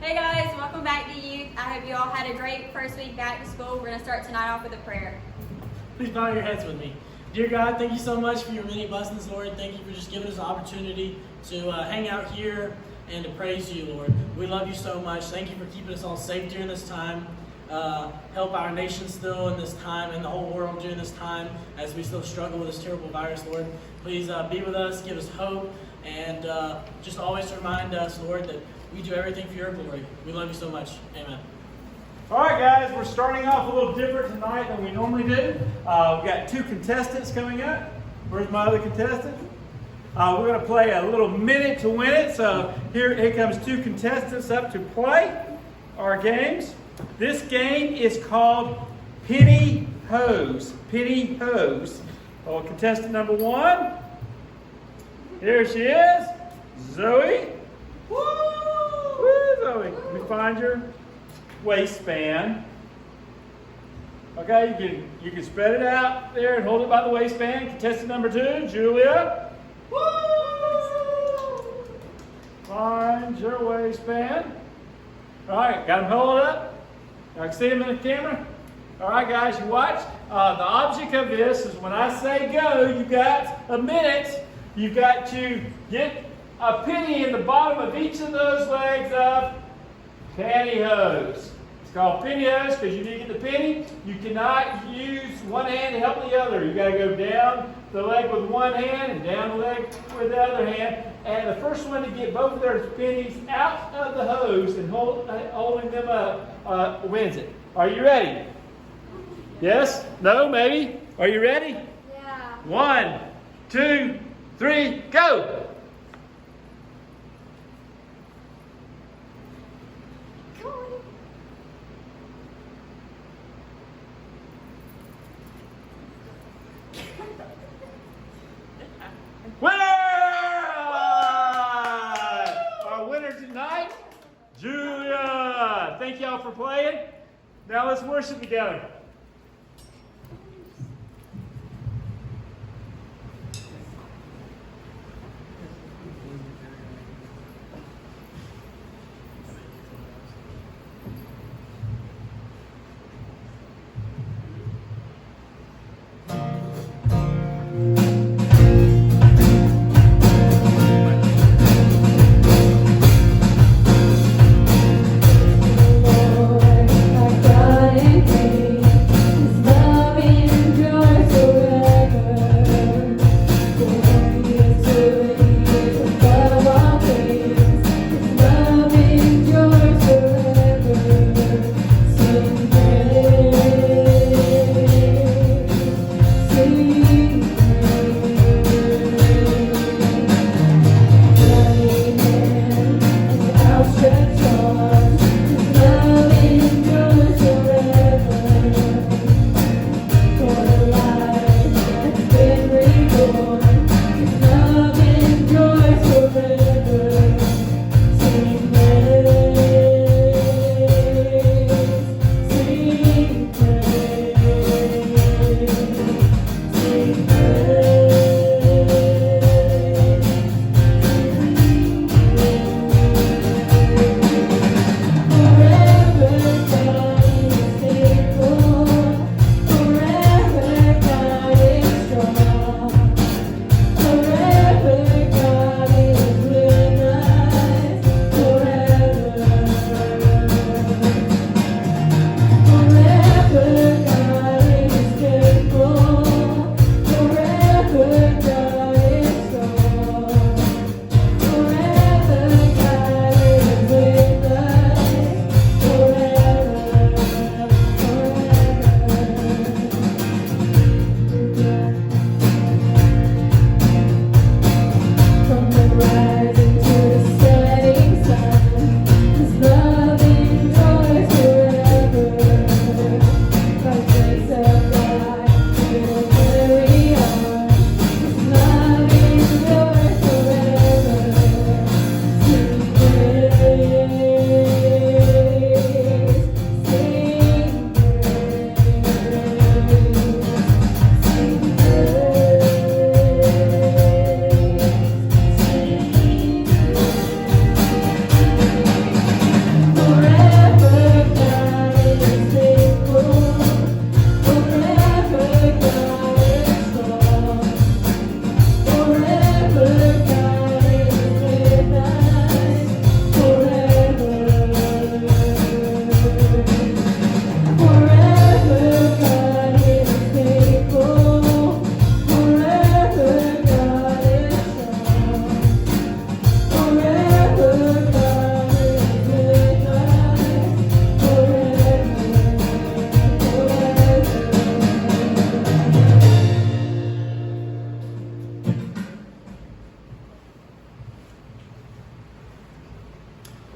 Hey guys, welcome back to youth. I hope you all had a great first week back to school. We're going to start tonight off with a prayer. Please bow your heads with me. Dear God, thank you so much for your many blessings, Lord. Thank you for just giving us the opportunity to hang out here and to praise you, Lord. We love you so much. Thank you for keeping us all safe during this time. Help our nation still in this time and the whole world during this time as we still struggle with this terrible virus, Lord. Please be with us, give us hope, and just always remind us, Lord, that we do everything for your glory. We love you so much. Amen. All right, guys, we're starting off a little different tonight than we normally do. We've got two contestants coming up. Where's my other contestant? We're going to play a little minute to win it. So here comes two contestants up to play our games. This game is called Penny Hose. Penny Hose. Oh, contestant number one. Here she is, Zoe. Woo! Woo, Zoe. Let me find your waistband. Okay, you can spread it out there and hold it by the waistband. Contestant number two, Julia. Woo! Find your waistband. All right, got them held up. I can see them in the camera. All right, guys, you watch. The object of this is when I say go, you got a minute. You've got to get a penny in the bottom of each of those legs of pantyhose. It's called pantyhose because you need to get the penny. You cannot use one hand to help the other. You got to go down the leg with one hand and down the leg with the other hand. And the first one to get both of their pennies out of the hose and holding them up wins it. Are you ready? Yes? No? Maybe? Are you ready? Yeah. 1, 2, 3, go! Winner! Our winner tonight, Julia. Thank y'all for playing. Now let's worship together. Lord, I got it.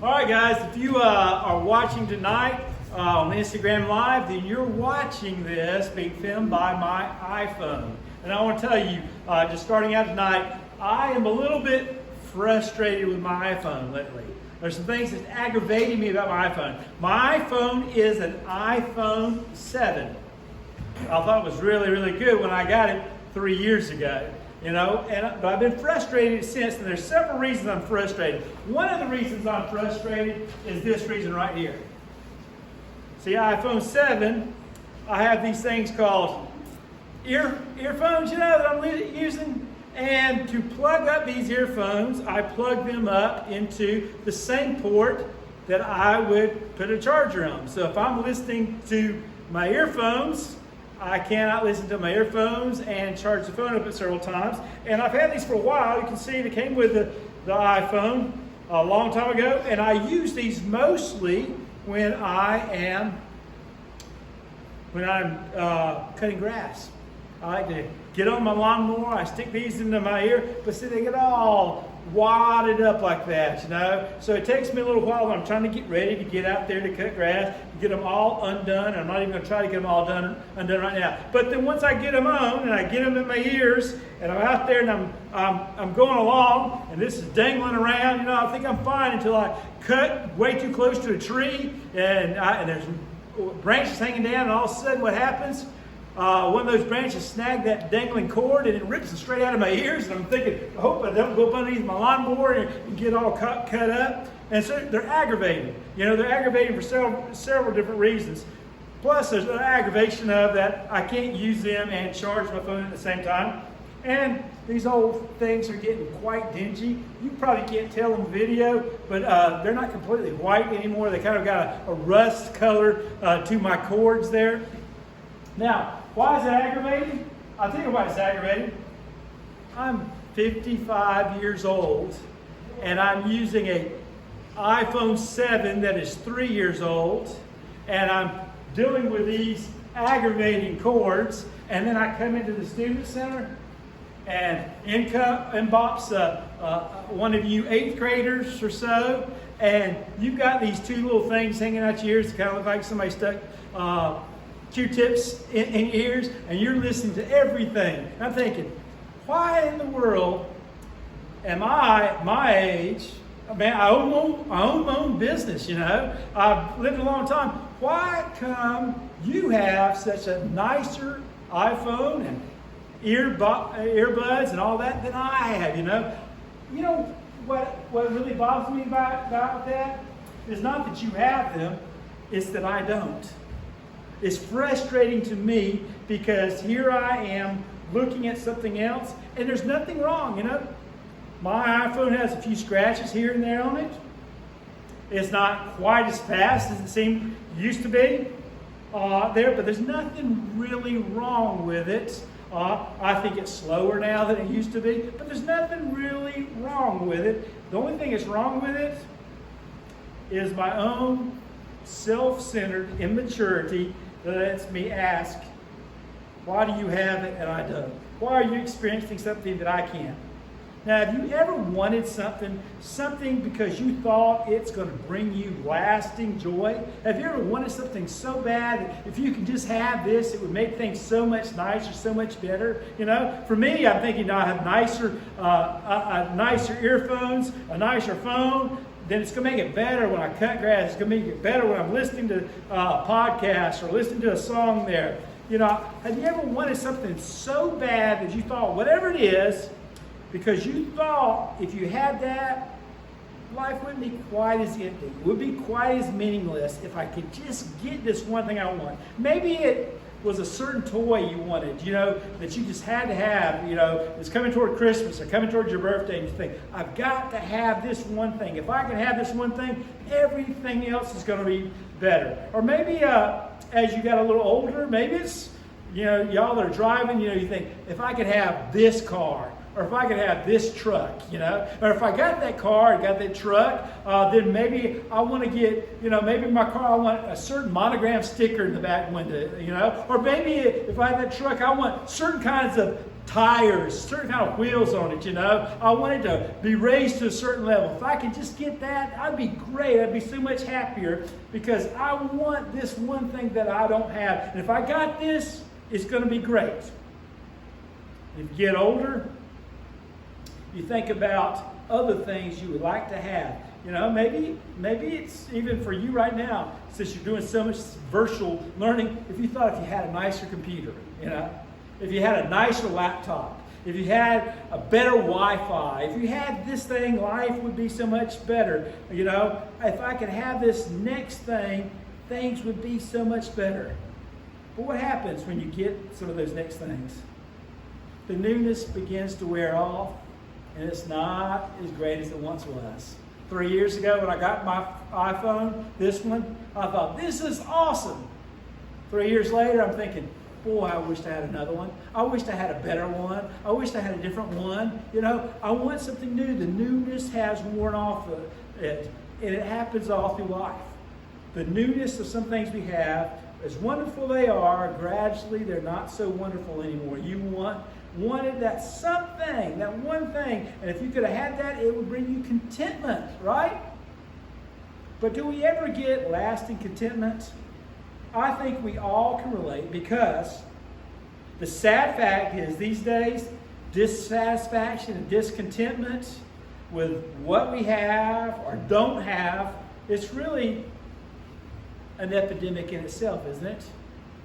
All right, guys, if you are watching tonight on Instagram Live, then you're watching this being filmed by my iPhone. And I want to tell you, just starting out tonight, I am a little bit frustrated with my iPhone lately. There's some things that's aggravating me about my iPhone. My iPhone is an iPhone 7. I thought it was really, really good when I got it 3 years ago. But I've been frustrated since, and there's several reasons I'm frustrated. One of the reasons I'm frustrated is this reason right here. See, iPhone 7, I have these things called earphones, that I'm using. And to plug up these earphones, I plug them up into the same port that I would put a charger on. So if I'm listening to my earphones, I cannot listen to my earphones and charge the phone up several times. And I've had these for a while. You can see they came with the iPhone a long time ago. And I use these mostly when I'm cutting grass. I like to get on my lawnmower. I stick these into my ear. But see, they get all wadded up like that, So it takes me a little while when I'm trying to get ready to get out there to cut grass, get them all undone. I'm not even going to try to get them all undone right now. But then once I get them on and I get them in my ears and I'm out there and I'm going along and this is dangling around, I think I'm fine until I cut way too close to a tree and there's branches hanging down, and all of a sudden what happens? One of those branches snagged that dangling cord and it rips it straight out of my ears. And I'm thinking, I hope I don't go up underneath my lawnmower and get all cut up. And so they're aggravating. They're aggravating for several different reasons. Plus, there's an aggravation of that I can't use them and charge my phone at the same time. And these old things are getting quite dingy. You probably can't tell on video, but they're not completely white anymore. They kind of got a rust color to my cords there. Now, why is it aggravating? I'll tell you why it's aggravating. I'm 55 years old, and I'm using an iPhone 7 that is 3 years old, and I'm dealing with these aggravating cords, and then I come into the student center, and in bops one of you 8th graders or so, and you've got these two little things hanging out your ears that kind of look like somebody stuck Q-tips in your ears, and you're listening to everything. I'm thinking, why in the world am I my age? Man, I own my own business, I've lived a long time. Why come you have such a nicer iPhone and earbuds and all that than I have, What really bothers me about that is not that you have them, it's that I don't. It's frustrating to me because here I am looking at something else, and there's nothing wrong, My iPhone has a few scratches here and there on it. It's not quite as fast as it used to be but there's nothing really wrong with it. I think it's slower now than it used to be, but there's nothing really wrong with it. The only thing that's wrong with it is my own self-centered immaturity that lets me ask, why do you have it and I don't? Why are you experiencing something that I can't? Now, have you ever wanted something because you thought it's going to bring you lasting joy? Have you ever wanted something so bad that if you could just have this, it would make things so much nicer, so much better? For me, I'm thinking I have nicer earphones, a nicer phone. Then it's going to make it better when I cut grass. It's going to make it better when I'm listening to a podcast or listening to a song there. Have you ever wanted something so bad that you thought, whatever it is, because you thought if you had that, life wouldn't be quite as empty. It would be quite as meaningless if I could just get this one thing I want. Maybe it was a certain toy you wanted, that you just had to have, it's coming toward Christmas or coming toward your birthday, and you think, I've got to have this one thing. If I can have this one thing, everything else is going to be better. Or maybe as you got a little older, maybe it's, y'all that are driving, you think, if I could have this car, or if I could have this truck, or if I got that car and got that truck, then maybe I want to get, maybe my car, I want a certain monogram sticker in the back window, or maybe if I had that truck, I want certain kinds of tires, certain kind of wheels on it, I want it to be raised to a certain level. If I could just get that, I'd be great. I'd be so much happier because I want this one thing that I don't have. And if I got this, it's going to be great. If you get older, you think about other things you would like to have. Maybe it's even for you right now, since you're doing so much virtual learning, if you thought if you had a nicer computer, if you had a nicer laptop, if you had a better Wi-Fi, if you had this thing, life would be so much better. If I could have this next thing, things would be so much better. But what happens when you get some of those next things? The newness begins to wear off, and it's not as great as it once was. 3 years ago when I got my iPhone, this one, I thought, this is awesome. 3 years later, I'm thinking, boy, I wished I had another one. I wished I had a better one. I wished I had a different one. I want something new. The newness has worn off of it, and it happens all through life. The newness of some things we have, as wonderful they are, gradually they're not so wonderful anymore. You wanted that something, that one thing, and if you could have had that, it would bring you contentment, right? But do we ever get lasting contentment? I think we all can relate, because the sad fact is these days, dissatisfaction and discontentment with what we have or don't have, it's really an epidemic in itself, isn't it?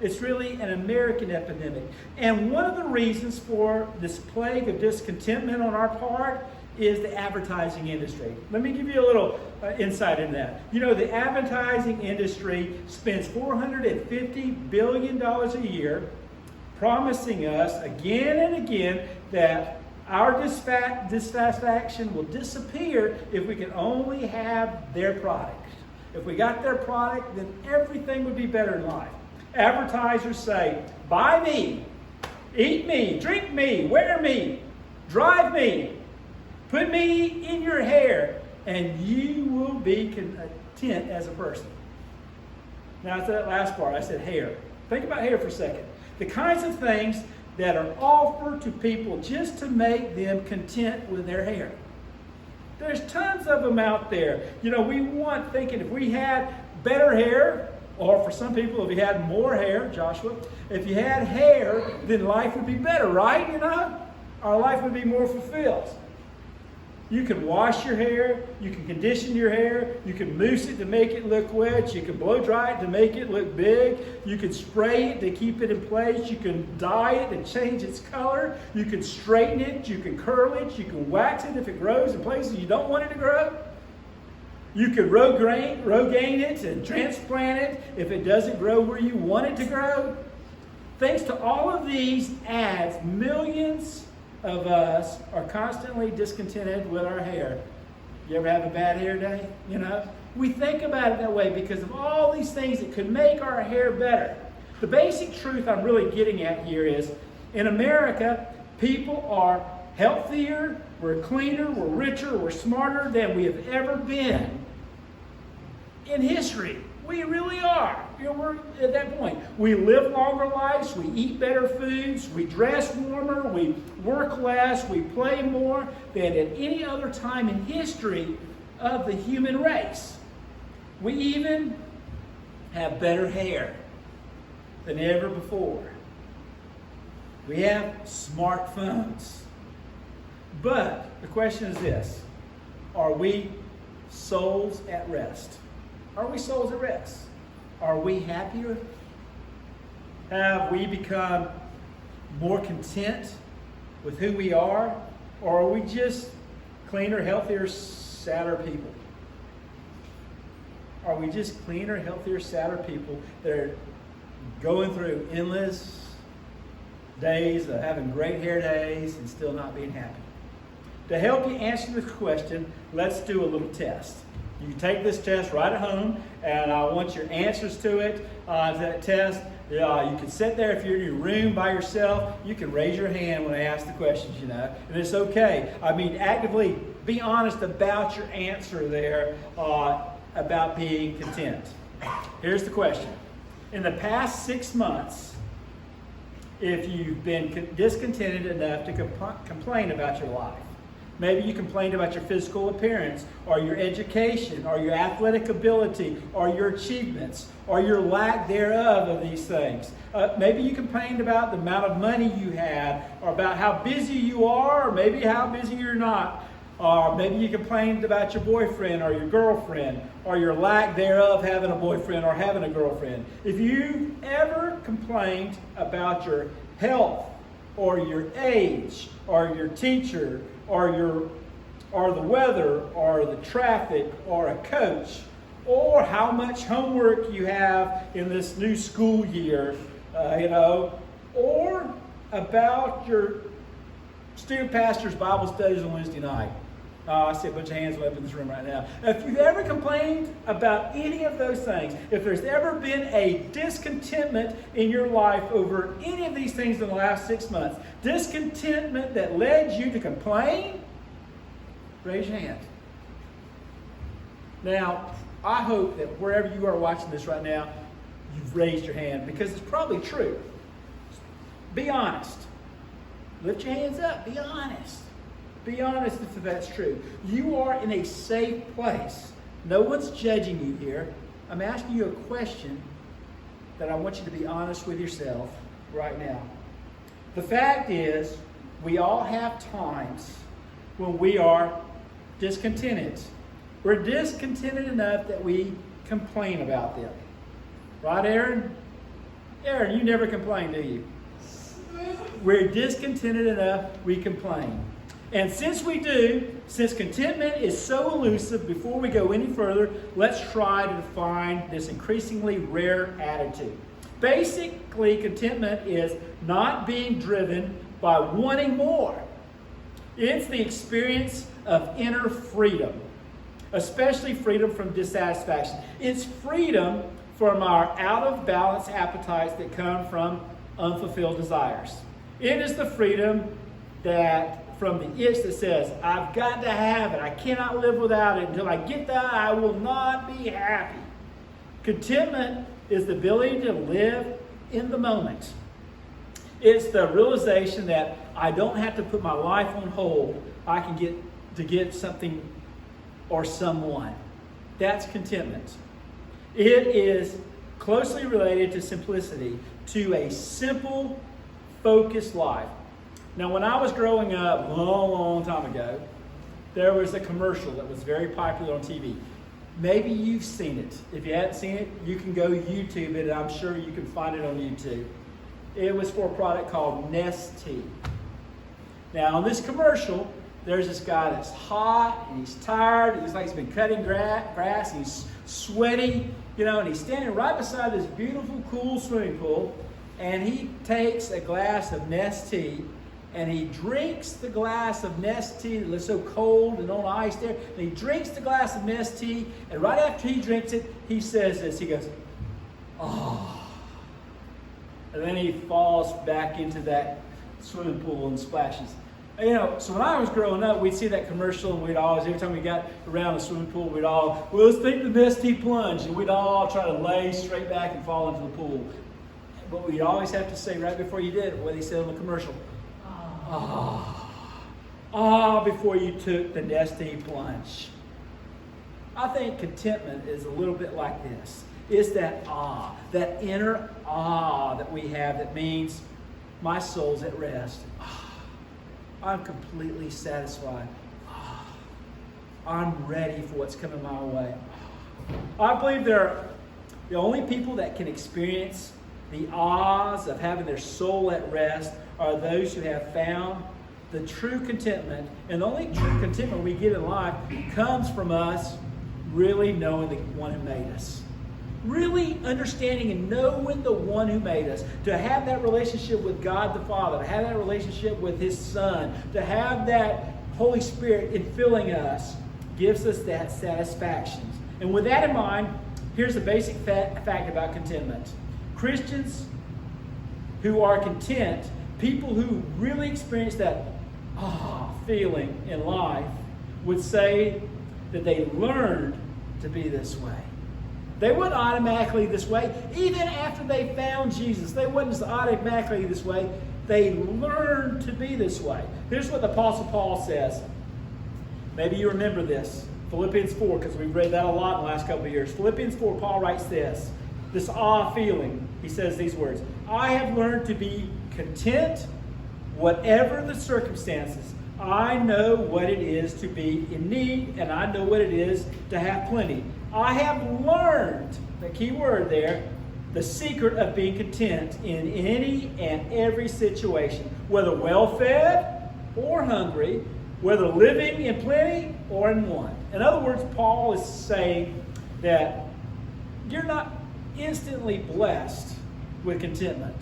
It's really an American epidemic. And one of the reasons for this plague of discontentment on our part is the advertising industry. Let me give you a little insight into that. The advertising industry spends $450 billion a year promising us again and again that our dissatisfaction will disappear if we can only have their product. If we got their product, then everything would be better in life. Advertisers say, buy me, eat me, drink me, wear me, drive me, put me in your hair, and you will be content as a person. Now, I said that last part. I said hair. Think about hair for a second. The kinds of things that are offered to people just to make them content with their hair. There's tons of them out there. We want thinking if we had better hair, or for some people, if you had more hair, Joshua, if you had hair, then life would be better, right? Our life would be more fulfilled. You can wash your hair, you can condition your hair, you can mousse it to make it look wet, you can blow dry it to make it look big, you can spray it to keep it in place, you can dye it to change its color, you can straighten it, you can curl it, you can wax it if it grows in places you don't want it to grow. You can rogaine it and transplant it if it doesn't grow where you want it to grow. Thanks to all of these ads, millions of us are constantly discontented with our hair. You ever have a bad hair day? We think about it that way because of all these things that could make our hair better. The basic truth I'm really getting at here is, in America, people are healthier, we're cleaner, we're richer, we're smarter than we have ever been in history. We really are. We're at that point. We live longer lives, we eat better foods, we dress warmer, we work less, we play more than at any other time in history of the human race. We even have better hair than ever before. We have smartphones. But the question is this: are we souls at rest? Are we souls at rest? Are we happier? Have we become more content with who we are? Or are we just cleaner, healthier, sadder people? Are we just cleaner, healthier, sadder people that are going through endless days of having great hair days and still not being happy? To help you answer this question, let's do a little test. You can take this test right at home, and I want your answers to it, to that test. You can sit there if you're in your room by yourself. You can raise your hand when I ask the questions, and it's okay. Actively be honest about your answer there about being content. Here's the question. In the past 6 months, if you've been discontented enough to complain about your life. Maybe you complained about your physical appearance, or your education, or your athletic ability, or your achievements, or your lack thereof of these things. Maybe you complained about the amount of money you had, or about how busy you are, or maybe how busy you're not. Or maybe you complained about your boyfriend or your girlfriend, or your lack thereof having a boyfriend or having a girlfriend. If you ever complained about your health, or your age, or your teacher, or the weather, or the traffic, or a coach, or how much homework you have in this new school year, or about your student pastor's Bible studies on Wednesday night. I see a bunch of hands up in this room right now. If you've ever complained about any of those things, if there's ever been a discontentment in your life over any of these things in the last 6 months, discontentment that led you to complain, raise your hand. Now, I hope that wherever you are watching this right now, you've raised your hand, because it's probably true. Be honest. Lift your hands up. Be honest. Be honest if that's true. You are in a safe place. No one's judging you here. I'm asking you a question that I want you to be honest with yourself right now. The fact is, we all have times when we are discontented. We're discontented enough that we complain about them. Right, Aaron? Aaron, you never complain, do you? We're discontented enough, we complain. And since we do, since contentment is so elusive, before we go any further, let's try to define this increasingly rare attitude. Basically, contentment is not being driven by wanting more. It's the experience of inner freedom, especially freedom from dissatisfaction. It's freedom from our out-of-balance appetites that come from unfulfilled desires. It is the freedom from the itch that says, I've got to have it. I cannot live without it. Until I get that, I will not be happy. Contentment is the ability to live in the moment. It's the realization that I don't have to put my life on hold. I can get something or someone. That's contentment. It is closely related to simplicity, to a simple, focused life. Now, when I was growing up, a long, long time ago, there was a commercial that was very popular on TV. Maybe you've seen it. If you haven't seen it, you can go YouTube it, and I'm sure you can find it on YouTube. It was for a product called Nestea. Now, on this commercial, there's this guy that's hot, and he's tired. It looks like he's been cutting grass. He's sweaty, and he's standing right beside this beautiful, cool swimming pool, and he takes a glass of Nestea, and he drinks the glass of Nestea that's so cold and on ice there. And he drinks the glass of Nestea, and right after he drinks it, he says this. He goes, "Oh." And then he falls back into that swimming pool and splashes. So when I was growing up, we'd see that commercial, and we'd always, every time we got around the swimming pool, let's take the Nestea plunge, and we'd all try to lay straight back and fall into the pool. But we'd always have to say right before you did what he said on the commercial. Before you took the Nestea plunge. I think contentment is a little bit like this. It's that that inner awe that we have that means my soul's at rest. I'm completely satisfied. I'm ready for what's coming my way. I believe the only people that can experience the ahs of having their soul at rest are those who have found the true contentment. And the only true contentment we get in life comes from us really knowing the one who made us. Really understanding and knowing the one who made us. To have that relationship with God the Father. To have that relationship with His Son. To have that Holy Spirit infilling us gives us that satisfaction. And with that in mind, here's a basic fact about contentment. Christians who are content, people who really experience that feeling in life, would say that they learned to be this way. They weren't automatically this way. Even after they found Jesus, they weren't just automatically this way. They learned to be this way. Here's what the Apostle Paul says. Maybe you remember this. Philippians 4, because we've read that a lot in the last couple of years. Philippians 4, Paul writes this awe feeling. He says these words, I have learned to be content, whatever the circumstances. I know what it is to be in need, and I know what it is to have plenty. I have learned, the key word there, the secret of being content in any and every situation, whether well-fed or hungry, whether living in plenty or in want. In other words, Paul is saying that you're not instantly blessed with contentment.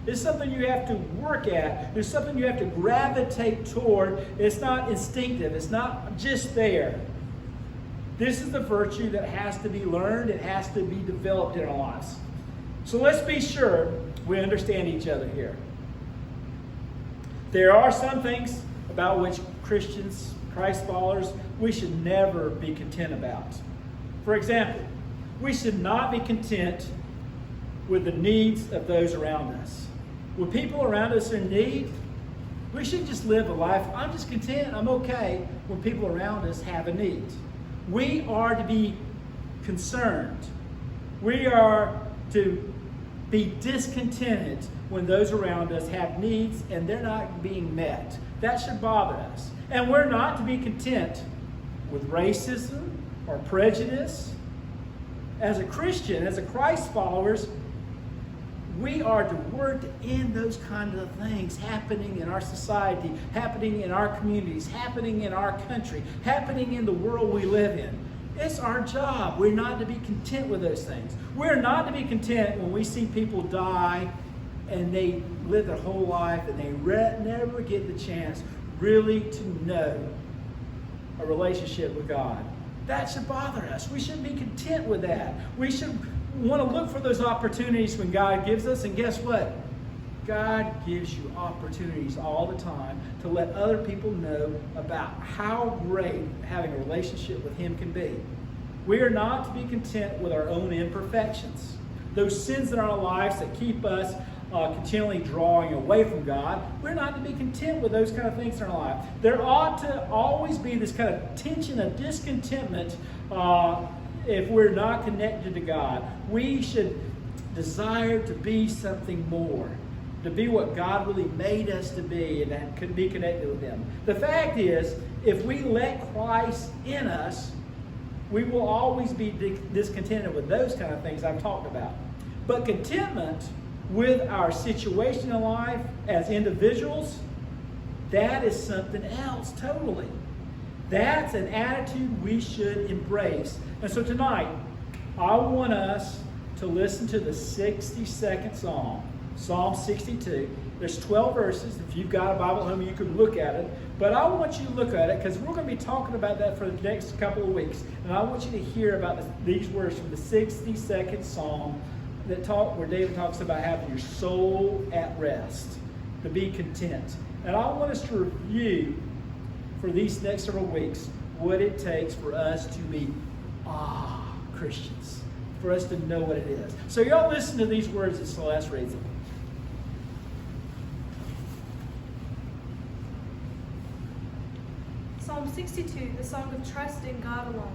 It's something you have to work at. There's something you have to gravitate toward. It's not instinctive. It's not just there. This is the virtue that has to be learned. It has to be developed in our lives. So let's be sure we understand each other here. There are some things about which Christians, Christ followers, we should never be content about. For example, we should not be content with the needs of those around us. When people around us are in need, we should just live a life, I'm just content, I'm okay, when people around us have a need. We are to be concerned. We are to be discontented when those around us have needs and they're not being met. That should bother us. And we're not to be content with racism or prejudice. As a Christian, as a Christ followers, we are to work to end those kind of things happening in our society, happening in our communities, happening in our country, happening in the world we live in. It's our job. We're not to be content with those things. We're not to be content when we see people die and they live their whole life and they never get the chance really to know a relationship with God. That should bother us. We shouldn't be content with that. We should want to look for those opportunities when God gives us. And guess what? God gives you opportunities all the time to let other people know about how great having a relationship with Him can be. We are not to be content with our own imperfections. Those sins in our lives that keep us continually drawing away from God, we're not to be content with those kind of things in our life. There ought to always be this kind of tension of discontentment if we're not connected to God. We should desire to be something more, to be what God really made us to be, and that could be connected with Him. The fact is, if we let Christ in us, we will always be discontented with those kind of things I've talked about. But contentment with our situation in life as individuals, that is something else totally. That's an attitude we should embrace. And so tonight, I want us to listen to the 62nd Psalm, Psalm 62. There's 12 verses. If you've got a Bible at home, you can look at it. But I want you to look at it because we're going to be talking about that for the next couple of weeks. And I want you to hear about these words from the 62nd Psalm where David talks about having your soul at rest, to be content. And I want us to review for these next several weeks what it takes for us to be Christians, for us to know what it is. So y'all listen to these words as Celeste reads them. Psalm 62, the song of trust in God alone.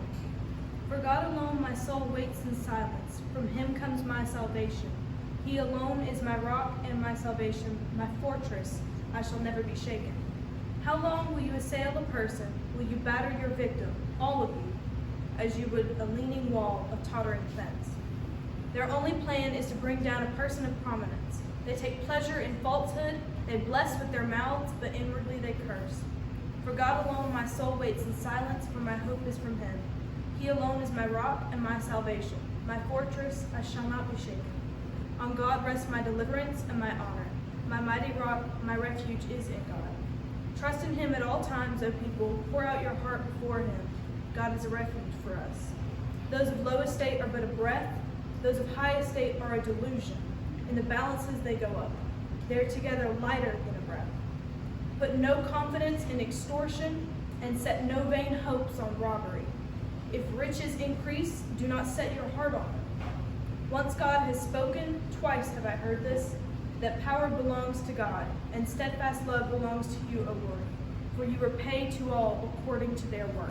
For God alone my soul waits in silence. From Him comes my salvation. He alone is my rock and my salvation, my fortress. I shall never be shaken. How long will you assail a person? Will you batter your victim, all of you, as you would a leaning wall of tottering fence? Their only plan is to bring down a person of prominence. They take pleasure in falsehood. They bless with their mouths, but inwardly they curse. For God alone my soul waits in silence, for my hope is from Him. He alone is my rock and my salvation, my fortress, I shall not be shaken. On God rests my deliverance and my honor. My mighty rock, my refuge is in God. Trust in Him at all times, O people. Pour out your heart before Him. God is a refuge for us. Those of low estate are but a breath. Those of high estate are a delusion. In the balances they go up. They are together lighter than a breath. Put no confidence in extortion, and set no vain hopes on robbery. If riches increase, do not set your heart on them. Once God has spoken, twice have I heard this, that power belongs to God, and steadfast love belongs to you, O Lord, for you repay to all according to their work.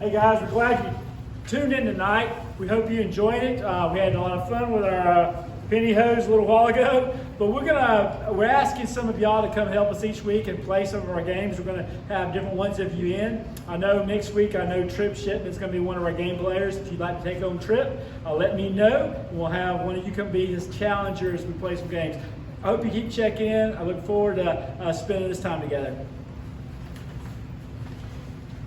Hey guys, we're glad you tuned in tonight. We hope you enjoyed it. We had a lot of fun with our penny hose a little while ago, but we're asking some of y'all to come help us each week and play some of our games. We're going to have different ones of you in. I know next week, Trip Shipman's going to be one of our game players. If you'd like to take on Trip, let me know. We'll have one of you come be his challenger as we play some games. I hope you keep checking in. I look forward to spending this time together.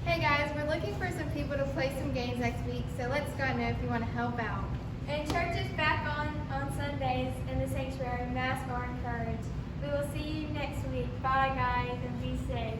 Hey guys, we're looking for some people to play some games next week, so let's go know if you want to help out. And church is back on Sundays in the sanctuary. Masks are encouraged. We will see you next week. Bye guys, and be safe.